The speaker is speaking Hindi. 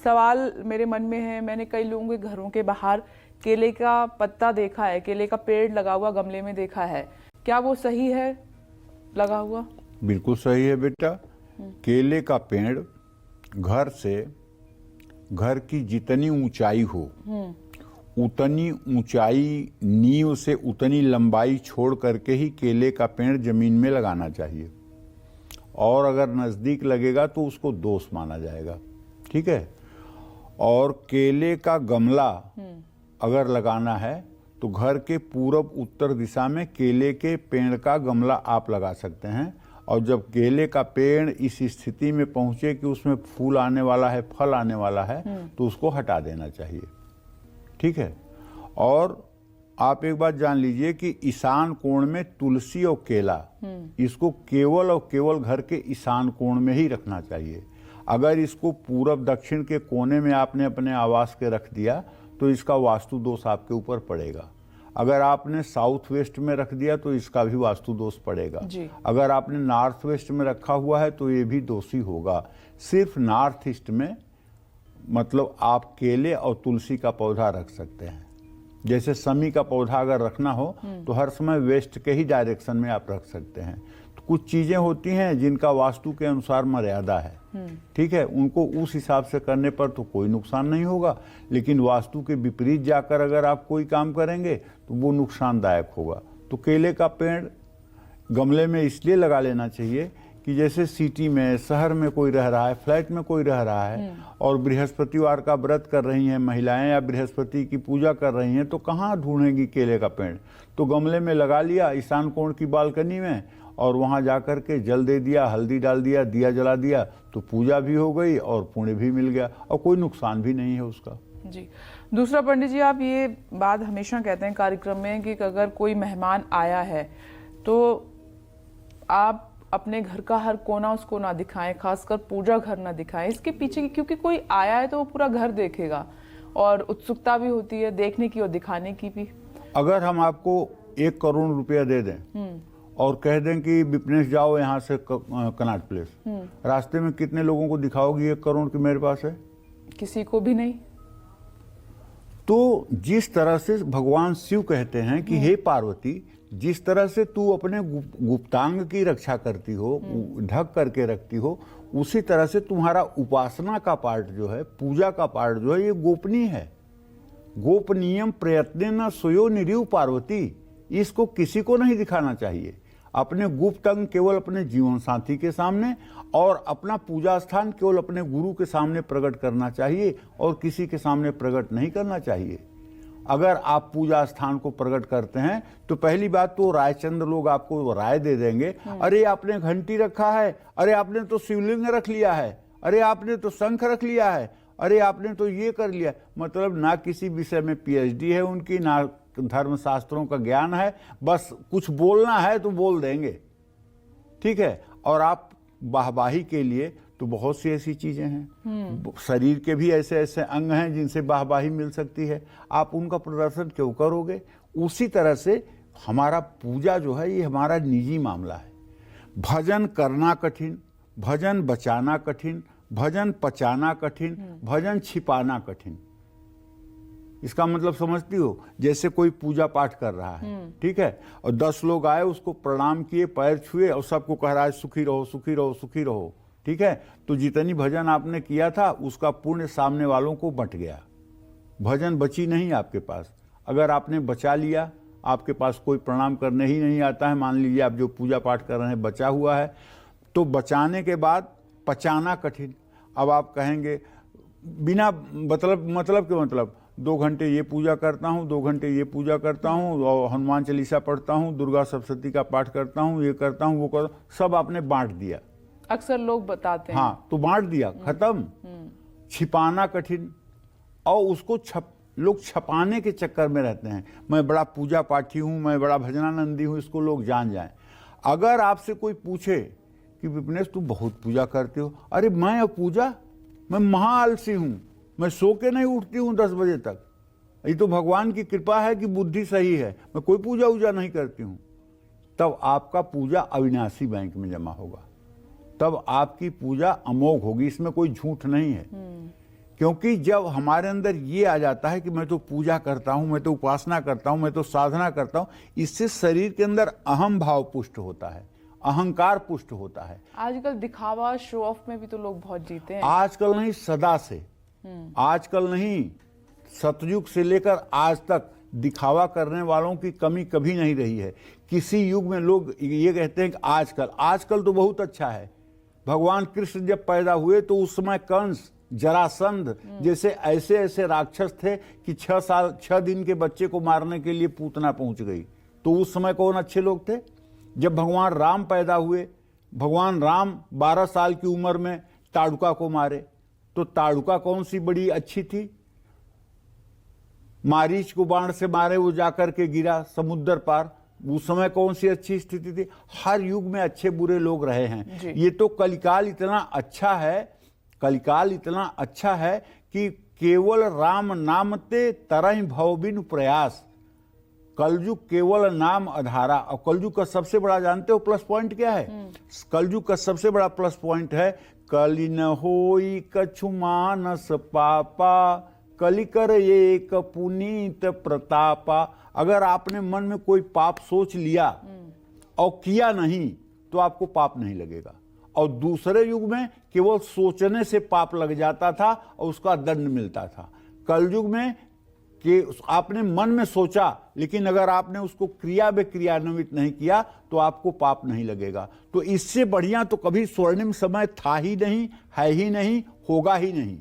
सवाल मेरे मन में है, मैंने कई लोगों के घरों के बाहर केले का पत्ता देखा है, केले का पेड़ लगा हुआ गमले में देखा है, क्या वो सही है लगा हुआ? बिल्कुल सही है बेटा। केले का पेड़ घर से, घर की जितनी ऊंचाई हो उतनी ऊंचाई नींव से उतनी लंबाई छोड़ करके ही केले का पेड़ जमीन में लगाना चाहिए, और अगर नजदीक लगेगा तो उसको दोष माना जाएगा। ठीक है। और केले का गमला अगर लगाना है तो घर के पूरब उत्तर दिशा में केले के पेड़ का गमला आप लगा सकते हैं, और जब केले का पेड़ इस स्थिति में पहुंचे कि उसमें फूल आने वाला है, फल आने वाला है, तो उसको हटा देना चाहिए। ठीक है। और आप एक बात जान लीजिए कि ईशान कोण में तुलसी और केला, इसको केवल और केवल घर के ईशान कोण में ही रखना चाहिए। अगर इसको पूरब दक्षिण के कोने में आपने अपने आवास के रख दिया तो इसका वास्तु दोष आपके ऊपर पड़ेगा। अगर आपने साउथ वेस्ट में रख दिया तो इसका भी वास्तु दोष पड़ेगा। अगर आपने नॉर्थ वेस्ट में रखा हुआ है तो ये भी दोषी होगा। सिर्फ नॉर्थ ईस्ट में मतलब आप केले और तुलसी का पौधा रख सकते हैं। जैसे समी का पौधा अगर रखना हो तो हर समय वेस्ट के ही डायरेक्शन में आप रख सकते हैं। तो कुछ चीजें होती हैं जिनका वास्तु के अनुसार मर्यादा है। ठीक है, उनको उस हिसाब से करने पर तो कोई नुकसान नहीं होगा, लेकिन वास्तु के विपरीत जाकर अगर आप कोई काम करेंगे तो वो नुकसानदायक होगा। तो केले का पेड़ गमले में इसलिए लगा लेना चाहिए कि जैसे सिटी में, शहर में कोई रह रहा है, फ्लैट में कोई रह रहा है और बृहस्पतिवार का व्रत कर रही हैं महिलाएं या बृहस्पति की पूजा कर रही हैं, तो कहाँ ढूंढेंगी केले का पेड़? तो गमले में लगा लिया ईशान कोण की बालकनी में, और वहां जाकर के जल दे दिया, हल्दी डाल दिया, दिया जला दिया, तो पूजा भी हो गई और पुण्य भी मिल गया और कोई नुकसान भी नहीं है उसका। जी। दूसरा पंडित जी, आप ये बात हमेशा कहते हैं कार्यक्रम में कि अगर कोई मेहमान आया है तो आप अपने घर का हर कोना उसको ना दिखाएं, खासकर पूजा घर ना दिखाएं। इसके पीछे क्योंकि कोई आया है तो वो पूरा घर देखेगा और उत्सुकता भी होती है देखने की और दिखाने की भी। अगर हम आपको 1 करोड़ रुपया दे दें और कह दें कि विपनेश जाओ यहाँ से कनॉट प्लेस, रास्ते में कितने लोगों को दिखाओगी 1 करोड़ की मेरे पास है? किसी को भी नहीं। तो जिस तरह से भगवान शिव कहते हैं कि हे पार्वती, जिस तरह से तू अपने गुप्तांग की रक्षा करती हो, ढक करके रखती हो, उसी तरह से तुम्हारा उपासना का पार्ट जो है, पूजा का पार्ट जो है, ये गोपनीय है। गोपनीयम प्रयत्नेन स्वयो निरीव पार्वती, इसको किसी को नहीं दिखाना चाहिए। अपने गुप्त अंग केवल अपने जीवन साथी के सामने और अपना पूजा स्थान केवल अपने गुरु के सामने प्रकट करना चाहिए और किसी के सामने प्रकट नहीं करना चाहिए। अगर आप पूजा स्थान को प्रकट करते हैं तो पहली बात तो रायचंद्र लोग आपको राय दे देंगे, अरे आपने घंटी रखा है, अरे आपने तो शिवलिंग रख लिया है, अरे आपने तो शंख रख लिया है, अरे आपने तो ये कर लिया। मतलब ना किसी विषय में पीएचडी है उनकी, ना धर्म शास्त्रों का ज्ञान है, बस कुछ बोलना है तो बोल देंगे। ठीक है। और आप वाहवाही के लिए तो बहुत सी ऐसी चीजें हैं, शरीर के भी ऐसे ऐसे अंग हैं जिनसे वाहवाही मिल सकती है, आप उनका प्रदर्शन क्यों करोगे? उसी तरह से हमारा पूजा जो है ये हमारा निजी मामला है। भजन करना कठिन, भजन बचाना कठिन, भजन पचाना कठिन, भजन छिपाना कठिन। इसका मतलब समझती हो? जैसे कोई पूजा पाठ कर रहा है, ठीक है, और 10 लोग आए, उसको प्रणाम किए, पैर छुए और सबको कह रहा है सुखी रहो सुखी रहो सुखी रहो। ठीक है, तो जितनी भजन आपने किया था उसका पुण्य सामने वालों को बंट गया, भजन बची नहीं आपके पास। अगर आपने बचा लिया, आपके पास कोई प्रणाम करने ही नहीं आता है, मान लीजिए आप जो पूजा पाठ कर रहे हैं बचा हुआ है, तो बचाने के बाद पचाना कठिन। अब आप कहेंगे बिना मतलब के मतलब 2 घंटे ये पूजा करता हूँ, 2 घंटे ये पूजा करता हूँ, और हनुमान चालीसा पढ़ता हूँ, दुर्गा सप्तशती का पाठ करता हूँ, ये करता हूँ, वो करता हूँ, सब आपने बांट दिया। अक्सर लोग बताते हैं। हाँ, तो बांट दिया, खत्म। छिपाना कठिन, और उसको लोग छपाने के चक्कर में रहते हैं। मैं बड़ा पूजा पाठी हूँ, मैं बड़ा भजनानंदी हूँ, इसको लोग जान जाएं। अगर आपसे कोई पूछे कि विपनेश तू बहुत पूजा करते हो, अरे मैं पूजा, मैं महाआलसी हूँ, मैं सो के नहीं उठती हूँ 10 बजे तक, ये तो भगवान की कृपा है कि बुद्धि सही है, मैं कोई पूजा वूजा नहीं करती हूँ, तब आपका पूजा अविनाशी बैंक में जमा होगा, तब आपकी पूजा अमोघ होगी। इसमें कोई झूठ नहीं है। क्योंकि जब हमारे अंदर ये आ जाता है कि मैं तो पूजा करता हूं, मैं तो उपासना करता हूं, मैं तो साधना करता हूं, इससे शरीर के अंदर अहम भाव पुष्ट होता है, अहंकार पुष्ट होता है। आजकल दिखावा, शो ऑफ में भी तो लोग बहुत जीते हैं। आजकल नहीं, सदा से, आजकल नहीं, सतयुग से लेकर आज तक दिखावा करने वालों की कमी कभी नहीं रही है। किसी युग में लोग ये कहते हैं कि आजकल तो बहुत अच्छा है। भगवान कृष्ण जब पैदा हुए तो उस समय कंस, जरासंध जैसे ऐसे ऐसे राक्षस थे कि 6 दिन के बच्चे को मारने के लिए पूतना पहुंच गई। तो उस समय कौन अच्छे लोग थे? जब भगवान राम पैदा हुए, भगवान राम 12 साल की उम्र में ताड़ुका को मारे, तो ताड़ुका कौन सी बड़ी अच्छी थी? मारीच को बाण से मारे, वो जाकर के गिरा समुद्र पार, उस समय कौन सी अच्छी स्थिति थी? हर युग में अच्छे बुरे लोग रहे हैं। ये तो कलिकाल इतना अच्छा है, कलिकाल इतना अच्छा है कि केवल राम नाम ते तरह भव बिनु प्रयास। कलयुग केवल नाम आधारा। और कलयुग का सबसे बड़ा जानते हो प्लस पॉइंट क्या है? कलयुग का सबसे बड़ा प्लस पॉइंट है कलि न होई कछु मानस पापा, कलि कर एक पुनीत प्रतापा। अगर आपने मन में कोई पाप सोच लिया और किया नहीं तो आपको पाप नहीं लगेगा। और दूसरे युग में केवल सोचने से पाप लग जाता था और उसका दंड मिलता था। कलयुग में कि आपने मन में सोचा, लेकिन अगर आपने उसको क्रिया में क्रियान्वित नहीं किया तो आपको पाप नहीं लगेगा। तो इससे बढ़िया तो कभी स्वर्णिम समय था ही नहीं, है ही नहीं, होगा ही नहीं।